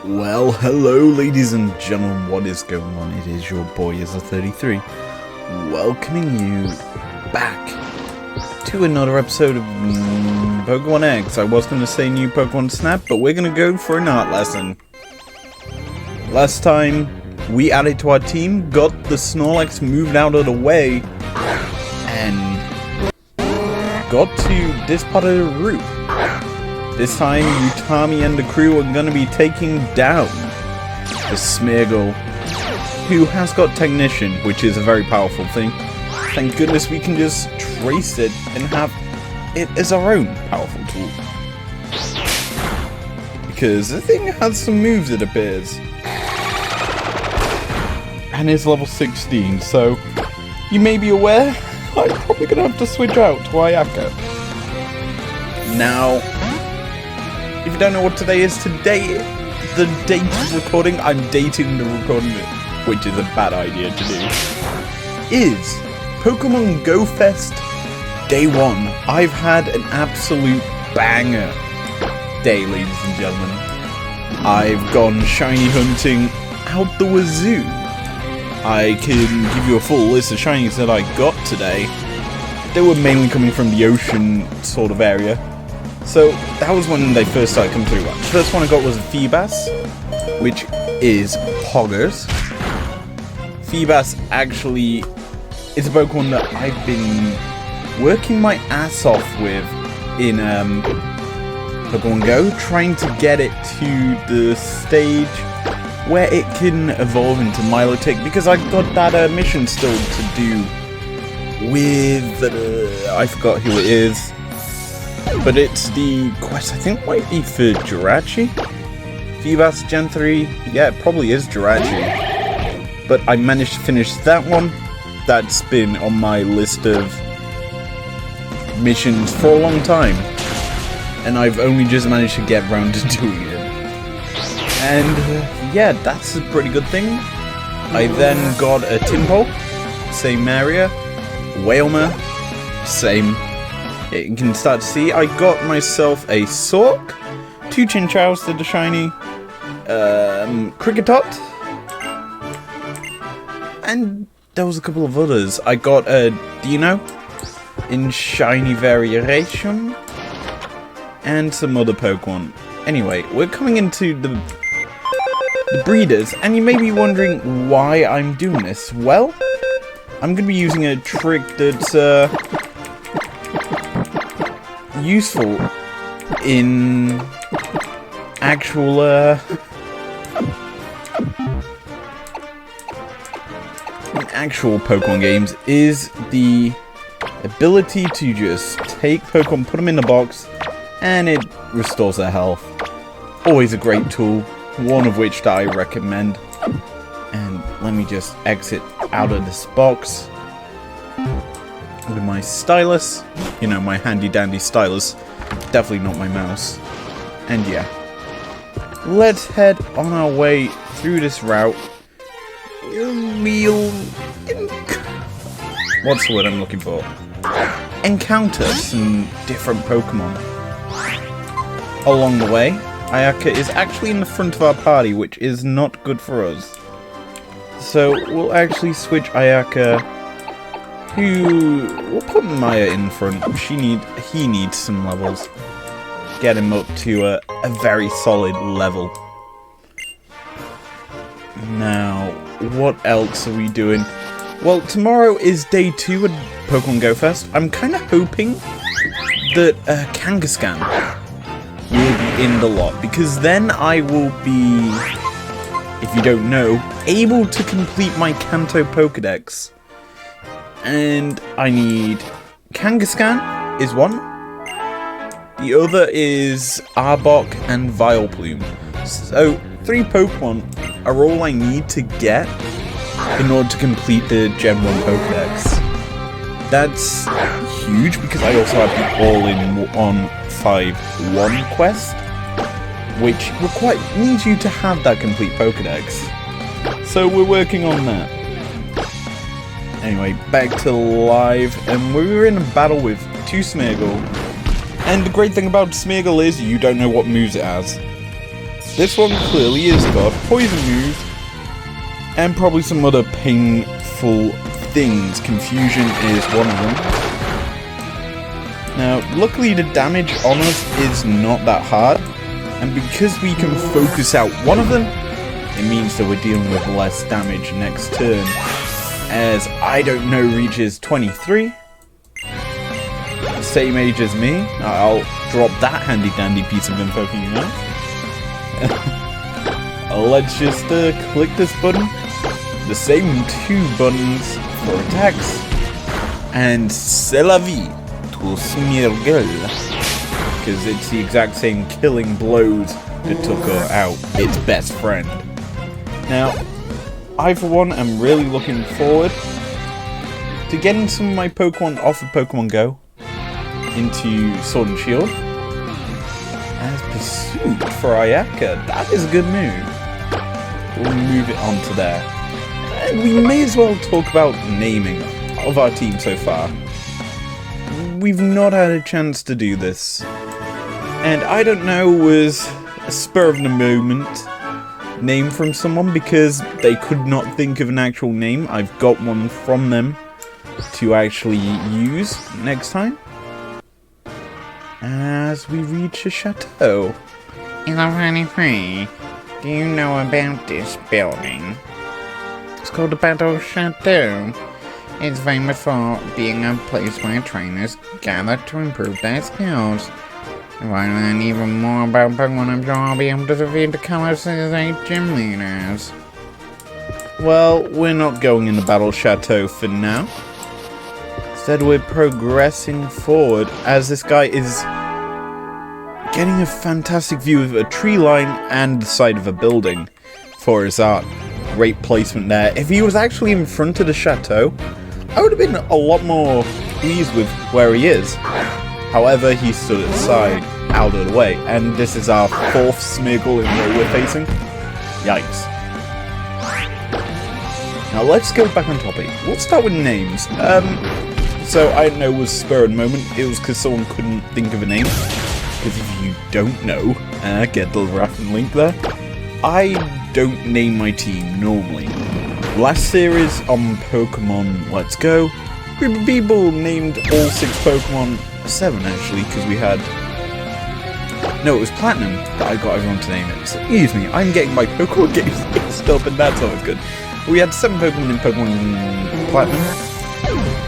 Well, hello ladies and gentlemen, what is going on? It is your boy Izlo33, welcoming you back to another episode of Pokemon X. I was going to say new Pokemon Snap, but we're going to go for an art lesson. Last time, we added to our team, got the Snorlax moved out of the way, and got to this part of the route. This time, Utami and the crew are going to be taking down the Smeargle, who has got Technician, which is a very powerful thing. Thank goodness we can just trace it and have it as our own powerful tool. Because the thing has some moves, it appears. And is level 16, so you may be aware, I'm probably going to have to switch out to Ayaka. Now, if you don't know what today is, today, the date of recording, I'm dating the recording, which is a bad idea to do, is Pokemon Go Fest Day 1. I've had an absolute banger day, ladies and gentlemen. I've gone shiny hunting out the wazoo. I can give you a full list of shinies that I got today. They were mainly coming from the ocean sort of area. So, that was when they first started coming through. The first one I got was Feebas, which is Poggers. Feebas actually is a Pokemon that I've been working my ass off with in Pokemon Go, trying to get it to the stage where it can evolve into Milotic, because I've got that mission still to do with, I forgot who it is. But it's the quest, I think, might be for Jirachi? Feebas Gen 3? Yeah, it probably is Jirachi. But I managed to finish that one. That's been on my list of missions for a long time. And I've only just managed to get around to doing it. And, yeah, that's a pretty good thing. I then got a Timpole, same area. Wailmer, same. You can start to see, I got myself a Sork, 2 Chinchous that are shiny, Cricketot, and there was a couple of others. I got a Dino in shiny variation, and some other Pokemon. Anyway, we're coming into the breeders, and you may be wondering why I'm doing this. Well, I'm going to be using a trick that's useful in actual Pokemon games, is the ability to just take Pokemon, put them in the box, and it restores their health. Always a great tool, one of which that I recommend. And let me just exit out of this box with my stylus, you know, my handy dandy stylus, definitely not my mouse. And yeah, let's head on our way through this route. What's the word I'm looking for? Encounter some different Pokemon. Along the way, Ayaka is actually in the front of our party, which is not good for us. So we'll actually switch Ayaka. We'll put Maya in front. He needs some levels. Get him up to a very solid level. Now, what else are we doing? Well, tomorrow is day 2 at Pokemon Go Fest. I'm kind of hoping that Kangaskhan will be in the lot, because then I will be, if you don't know, able to complete my Kanto Pokedex. And I need Kangaskhan is one. The other is Arbok and Vileplume. So 3 Pokemon are all I need to get in order to complete the Gen 1 Pokedex. That's huge, because I also have the all-in-one 5-1 quest, which needs you to have that complete Pokedex. So we're working on that. Anyway, back to live, and we were in a battle with 2 Smeargle. And the great thing about Smeargle is you don't know what moves it has. This one clearly is got poison moves and probably some other painful things. Confusion is one of them. Now, luckily the damage on us is not that hard, and because we can focus out one of them, it means that we're dealing with less damage next turn. As I don't know reaches 23, same age as me. I'll drop that handy dandy piece of info for you now. Let's just click this button, the same 2 buttons for attacks, and c'est la vie, to Smirgel, because it's the exact same killing blows that took her out, its best friend. Now, I for one am really looking forward to getting some of my Pokemon off of Pokemon Go into Sword and Shield. As Pursuit for Ayaka, that is a good move. We'll move it on to there. And we may as well talk about naming of our team so far. We've not had a chance to do this. And I don't know, was a spur of the moment name from someone because they could not think of an actual name. I've got one from them to actually use next time. As we reach a chateau. Hello, honey. Do you know about this building? It's called the Battle Chateau. It's famous for being a place where trainers gather to improve their skills. If I learn even more about Pokemon, I'm sure I'll be able to defeat the Colossus 8 gym leaders. Well, we're not going in the Battle Chateau for now. Instead, we're progressing forward as this guy is getting a fantastic view of a tree line and the side of a building for his art. Great placement there. If he was actually in front of the chateau, I would have been a lot more pleased with where he is. However, he stood at the side, out of the way, and this is our 4th Smeargle in where we're facing. Yikes. Now let's go back on topic. We'll start with names. So I don't know, it was spur of the moment. It was because someone couldn't think of a name. Because if you don't know, get the reference link there. I don't name my team normally. Last series on Pokemon Let's Go, a group of people named all 6 Pokemon, 7 actually, because we had... No, it was Platinum that I got everyone to name it. So, excuse me, I'm getting my Pokemon games mixed up and that's always good. We had 7 Pokemon in Pokemon Platinum,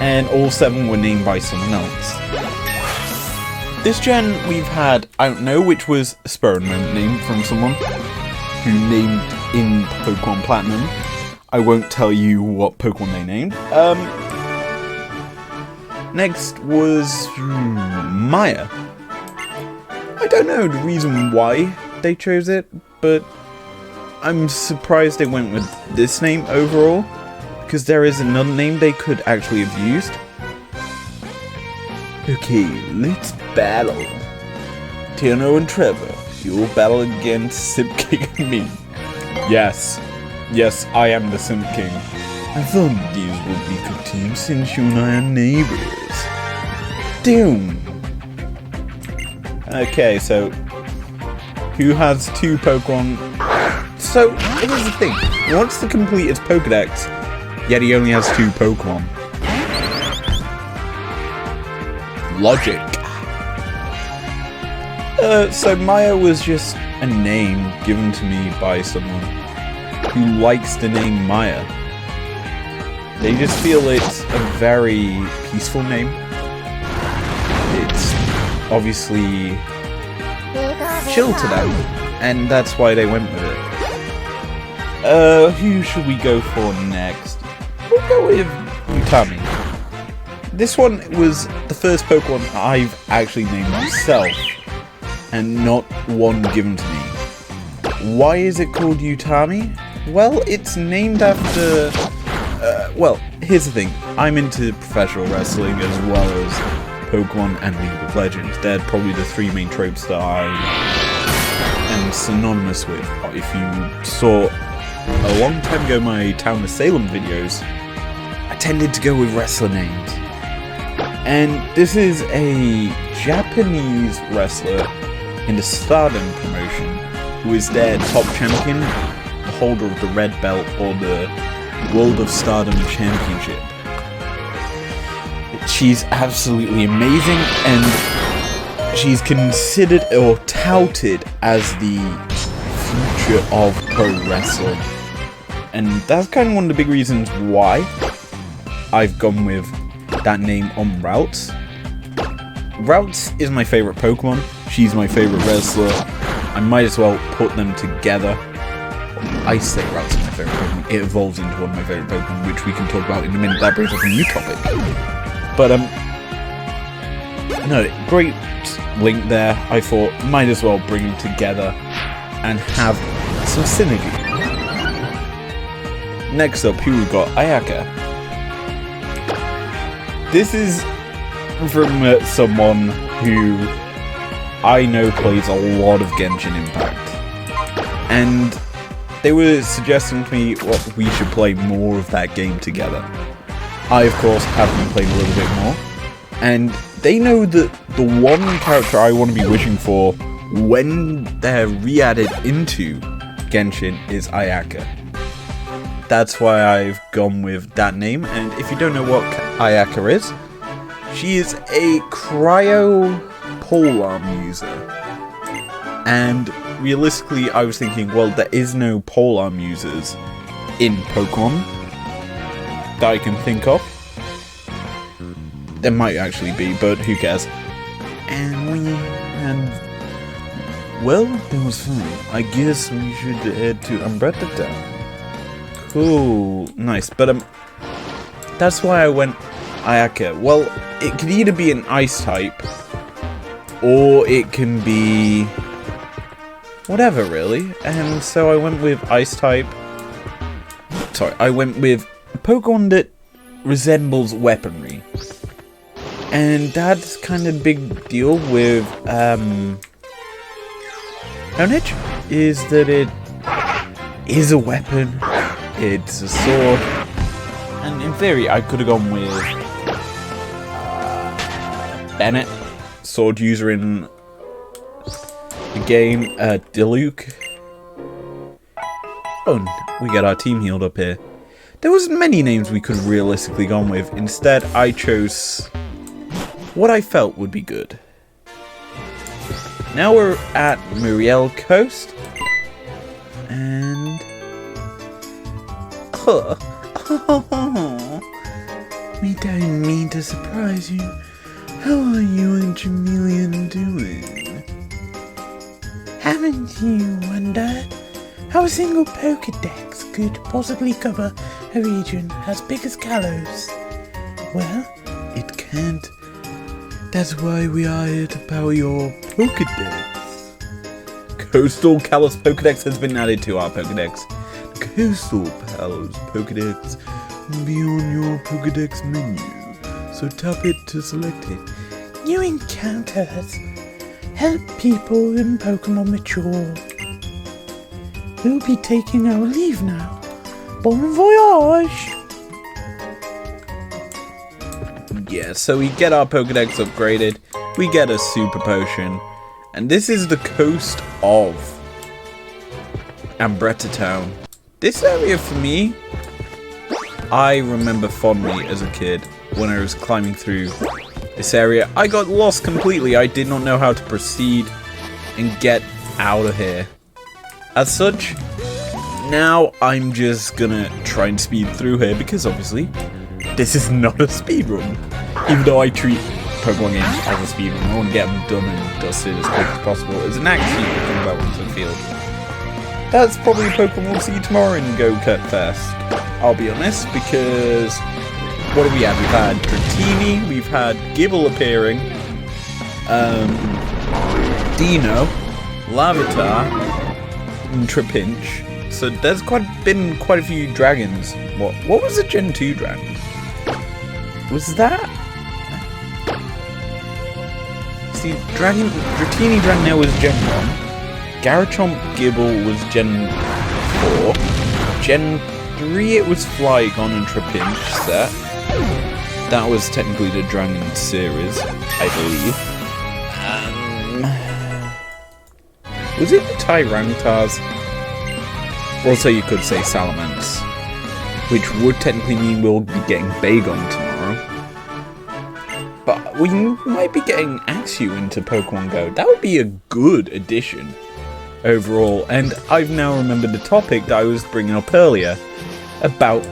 and all 7 were named by someone else. This gen, we've had, I don't know, which was a spur of the moment name from someone who named in Pokemon Platinum. I won't tell you what Pokemon they named. Next was Maya. I don't know the reason why they chose it, but I'm surprised they went with this name overall, because there is another name they could actually have used. Okay, let's battle. Tierno and Trevor, you'll battle against Simp King and me. Yes, I am the Simp King. I thought these would be good teams since you and I are neighbors. Damn. Okay, so who has 2 Pokemon? So here's the thing: he wants to complete his Pokedex, yet he only has 2 Pokemon. Logic. So Maya was just a name given to me by someone who likes the name Maya. They just feel it's a very peaceful name. It's obviously chill to them, and that's why they went with it. Who should we go for next? We'll go with Utami. This one was the first Pokemon I've actually named myself, and not one given to me. Why is it called Utami? Well, it's named after... well, here's the thing. I'm into professional wrestling as well as Pokemon and League of Legends. They're probably the 3 main tropes that I am synonymous with. If you saw a long time ago my Town of Salem videos, I tended to go with wrestler names. And this is a Japanese wrestler in the Stardom promotion who is their top champion, the holder of the red belt or the World of Stardom Championship. She's absolutely amazing, and she's considered or touted as the future of pro wrestling. And that's kind of one of the big reasons why I've gone with that name on Routes. Routes is my favorite Pokemon. She's my favorite wrestler. I might as well put them together. I say Routes is my favorite Pokemon. It evolves into one of my favorite Pokemon, which we can talk about in a minute. That brings up a new topic. But, no, great link there. I thought, might as well bring them together and have some synergy. Next up, who we got? Ayaka. This is from someone who I know plays a lot of Genshin Impact. And they were suggesting to me what we should play more of that game together. I, of course, have been playing a little bit more. And they know that the one character I want to be wishing for when they're re-added into Genshin is Ayaka. That's why I've gone with that name. And if you don't know what Ayaka is, she is a cryo polearm user. And realistically, I was thinking, well, there is no polearm users in Pokemon that I can think of. There might actually be, but who cares? Well, that was fun. I guess we should head to Umbrella Town. Cool, nice. But that's why I went Ayaka. Well, it could either be an ice type, or it can be whatever, really. And so I went with ice type. Sorry, I went with a Pokemon that resembles weaponry. And that's kind of big deal with Honedge, is that it is a weapon. It's a sword, and in theory, I could have gone with Bennett, sword user in the game, Diluc. Oh, we get our team healed up here. There was many names we could have realistically gone with. Instead, I chose what I felt would be good. Now we're at Muriel Coast, and we don't mean to surprise you. How are you and Chameleon doing? Haven't you wondered how a single Pokédex could possibly cover a region as big as Kalos? Well, it can't. That's why we are here to power your Pokédex. Coastal Kalos Pokédex has been added to our Pokédex. Coastal Kalos Pokédex will be on your Pokédex menu, so tap it to select it. New encounters help people in Pokemon mature. We'll be taking our leave now. Bon voyage! Yeah, so we get our Pokédex upgraded, we get a Super Potion, and this is the coast of Umbrella Town. This area for me, I remember fondly as a kid when I was climbing through this area. I got lost completely. I did not know how to proceed and get out of here. As such, now I'm just gonna try and speed through here because obviously this is not a speedrun. Even though I treat Pokemon games as a speedrun, I want to get them done and dusted as quick as possible. It's an action coming back onto the field. That's probably a Pokemon we'll see tomorrow in Go-Kart Fest, I'll be honest, because what have we had? We've had Dratini, we've had Gibble appearing, Dino, Larvitar, and Trapinch. So there's been quite a few dragons. What was the Gen 2 dragon? Was that? See, Dratini Dragonair was Gen 1. Garchomp Gibble was Gen 4. Gen 3 it was Flygon and Trapinch set. That was technically the Dragon series, I believe. Was it the Tyrantars? Also, you could say Salamence, which would technically mean we'll be getting Bagon tomorrow. But we might be getting Axew into Pokemon Go. That would be a good addition overall. And I've now remembered the topic that I was bringing up earlier about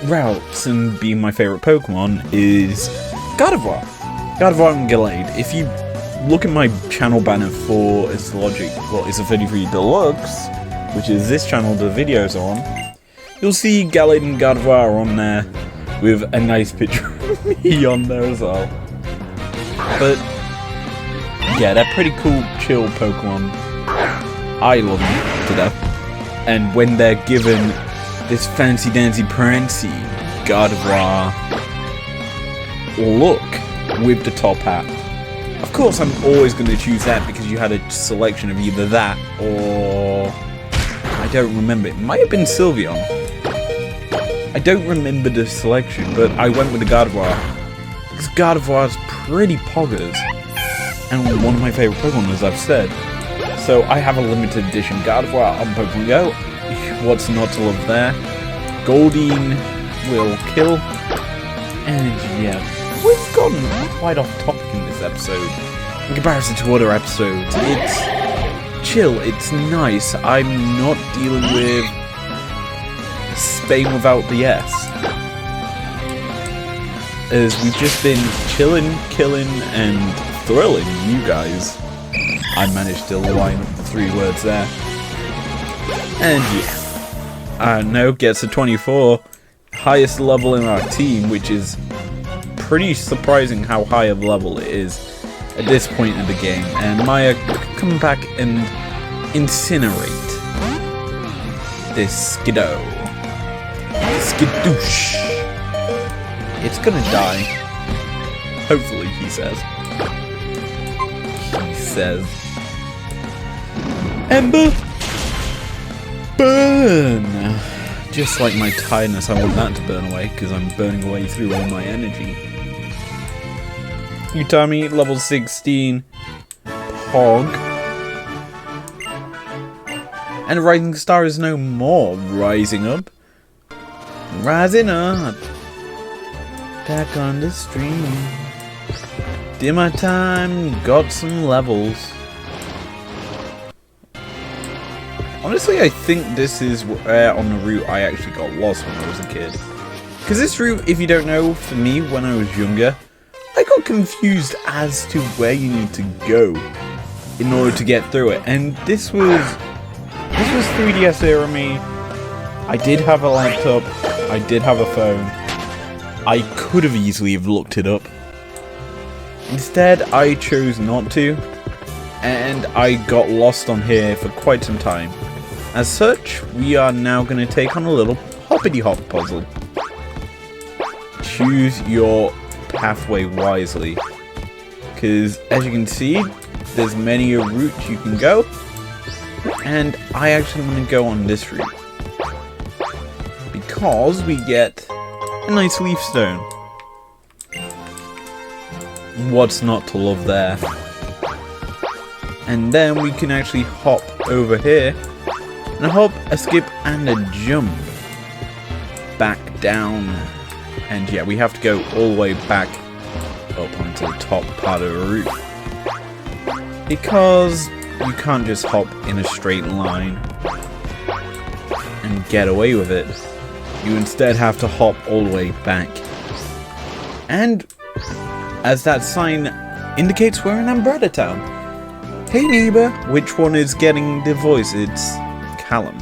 routes and being my favourite Pokemon is Gardevoir. Gardevoir and Gallade. If you look at my channel banner for izlogic, well, it's a 33 Deluxe, which is this channel the video's on, you'll see Gallade and Gardevoir on there with a nice picture of me on there as well. But yeah, they're pretty cool, chill Pokemon. I love them to death. And when they're given this fancy dancy prancy Gardevoir look with the top hat, of course I'm always going to choose that because you had a selection of either that or I don't remember. It might have been Sylveon. I don't remember the selection, but I went with the Gardevoir because Gardevoir's pretty poggers and one of my favourite Pokemon, as I've said. So I have a limited edition Gardevoir on Pokemon Go. What's not to love there? Goldeen will kill. And yeah, we've gotten quite off topic in this episode. In comparison to other episodes, it's chill, it's nice. I'm not dealing with Spain without the S. As we've just been chilling, killing, and thrilling you guys. I managed to line up the 3 words there. And yeah. No, gets a 24. Highest level in our team, which is pretty surprising how high of a level it is at this point in the game. And Maya, come back and incinerate this Skiddo. Skidoosh. It's gonna die. Hopefully, he says. He says. Ember! Burn! Just like my tiredness, I want that to burn away, because I'm burning away through all my energy. Utami, level 16. Pog. And Rising Star is no more rising up. Rising up. Back on the stream. Did my time, got some levels. Honestly, I think this is where on the route I actually got lost when I was a kid. Because this route, if you don't know, for me, when I was younger, I got confused as to where you need to go in order to get through it. And this was 3DS era me. I did have a laptop, I did have a phone. I could have easily have looked it up. Instead, I chose not to, and I got lost on here for quite some time. As such, we are now going to take on a little hoppity-hop puzzle. Choose your pathway wisely, because as you can see, there's many a route you can go, and I actually want to go on this route, because we get a nice leaf stone. What's not to love there? And then we can actually hop over here, and a hop, a skip, and a jump back down. And yeah, we have to go all the way back up onto the top part of the route, because you can't just hop in a straight line and get away with it. You instead have to hop all the way back. And as that sign indicates, we're in Umbrella Town. Hey neighbor, which one is getting the voice? It's Callum.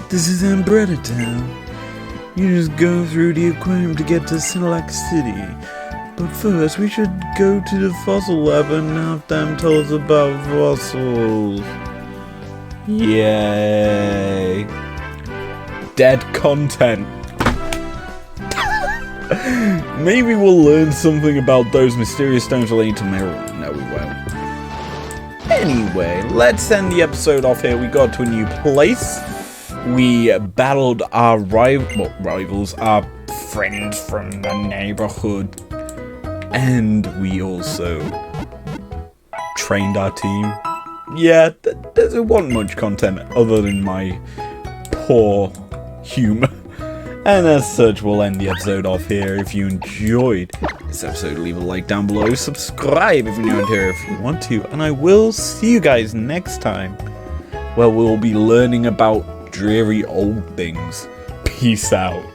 This is Umbrella Town. You just go through the aquarium to get to Sinilac City. But first, we should go to the fossil lab and have them tell us about fossils. Yay. Dead content. Maybe we'll learn something about those mysterious stones relating to Meryl. No, we won't. Anyway, let's end the episode off here. We got to a new place. We battled our rivals, our friends from the neighborhood. And we also trained our team. yeah, there wasn't much content other than my poor humour. And as such, we'll end the episode off here. If you enjoyed this episode, leave a like down below. Subscribe if you're new here if you want to. And I will see you guys next time, where we'll be learning about dreary old things. Peace out.